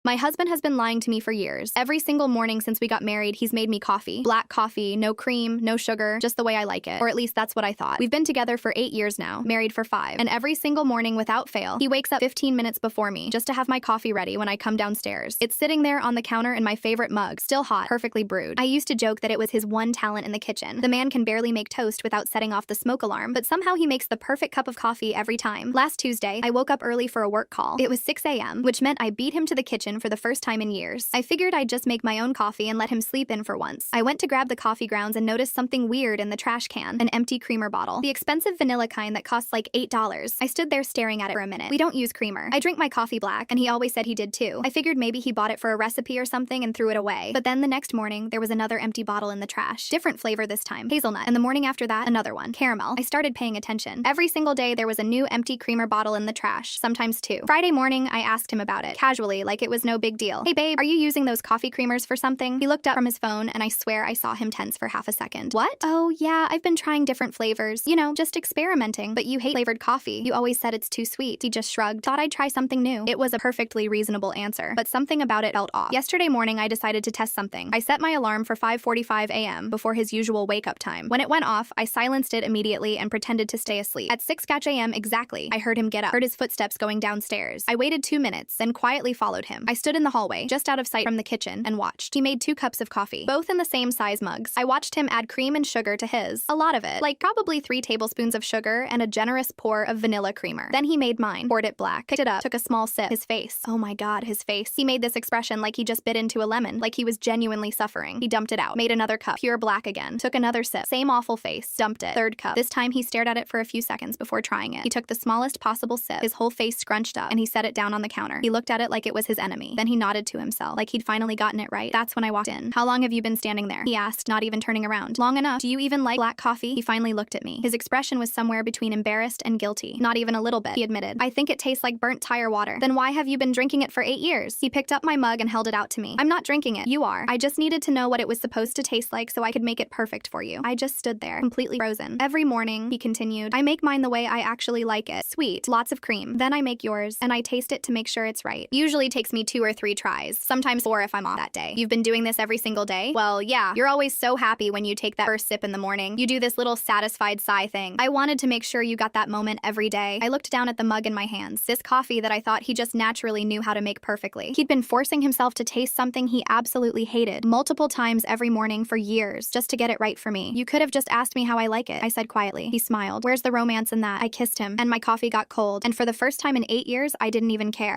My husband has been lying to me for years. Every single morning since we got married, he's made me coffee. Black coffee, no cream, no sugar, just the way I like it. Or at least that's what I thought. We've been together for 8 years now, married for 5. And every single morning without fail, he wakes up 15 minutes before me just to have my coffee ready when I come downstairs. It's sitting there on the counter in my favorite mug, still hot, perfectly brewed. I used to joke that it was his one talent in the kitchen. The man can barely make toast without setting off the smoke alarm, but somehow he makes the perfect cup of coffee every time. Last Tuesday, I woke up early for a work call. It was 6 a.m., which meant I beat him to the kitchen for the first time in years. I figured I'd just make my own coffee and let him sleep in for once. I went to grab the coffee grounds and noticed something weird in the trash can, an empty creamer bottle. The expensive vanilla kind that costs like $8. I stood there staring at it for a minute. We don't use creamer. I drink my coffee black, and he always said he did too. I figured maybe he bought it for a recipe or something and threw it away. But then the next morning, there was another empty bottle in the trash. Different flavor this time, hazelnut. And the morning after that, another one, caramel. I started paying attention. Every single day, there was a new empty creamer bottle in the trash, sometimes 2. Friday morning, I asked him about it, casually, like it was no big deal. Hey babe, are you using those coffee creamers for something? He looked up from his phone, and I swear I saw him tense for half a second. What? Oh yeah, I've been trying different flavors. You know, just experimenting. But you hate flavored coffee. You always said it's too sweet. He just shrugged. Thought I'd try something new. It was a perfectly reasonable answer, but something about it felt off. Yesterday morning, I decided to test something. I set my alarm for 5:45 a.m. before his usual wake-up time. When it went off, I silenced it immediately and pretended to stay asleep. At 6 a.m. exactly, I heard him get up, heard his footsteps going downstairs. I waited 2 minutes, then quietly followed him. I stood in the hallway, just out of sight from the kitchen, and watched. He made 2 cups of coffee, both in the same size mugs. I watched him add cream and sugar to his. A lot of it, like probably 3 tablespoons of sugar and a generous pour of vanilla creamer. Then he made mine, poured it black, picked it up, took a small sip. His face. Oh my god, his face. He made this expression like he just bit into a lemon, like he was genuinely suffering. He dumped it out, made another cup, pure black again, took another sip, same awful face, dumped it. 3rd cup. This time he stared at it for a few seconds before trying it. He took the smallest possible sip, his whole face scrunched up, and he set it down on the counter. He looked at it like it was his enemy. Then he nodded to himself, like he'd finally gotten it right. That's when I walked in. How long have you been standing there? He asked, not even turning around. Long enough. Do you even like black coffee? He finally looked at me. His expression was somewhere between embarrassed and guilty. Not even a little bit, he admitted. I think it tastes like burnt tire water. Then why have you been drinking it for 8 years? He picked up my mug and held it out to me. I'm not drinking it. You are. I just needed to know what it was supposed to taste like so I could make it perfect for you. I just stood there, completely frozen. Every morning, he continued, I make mine the way I actually like it. Sweet, lots of cream. Then I make yours, and I taste it to make sure it's right. Usually takes me 2 or 3 tries, sometimes 4 if I'm off that day. You've been doing this every single day? Well, yeah. You're always so happy when you take that first sip in the morning. You do this little satisfied sigh thing. I wanted to make sure you got that moment every day. I looked down at the mug in my hands, this coffee that I thought he just naturally knew how to make perfectly. He'd been forcing himself to taste something he absolutely hated multiple times every morning for years just to get it right for me. You could have just asked me how I like it, I said quietly. He smiled. Where's the romance in that? I kissed him, and my coffee got cold, and for the first time in 8 years, I didn't even care.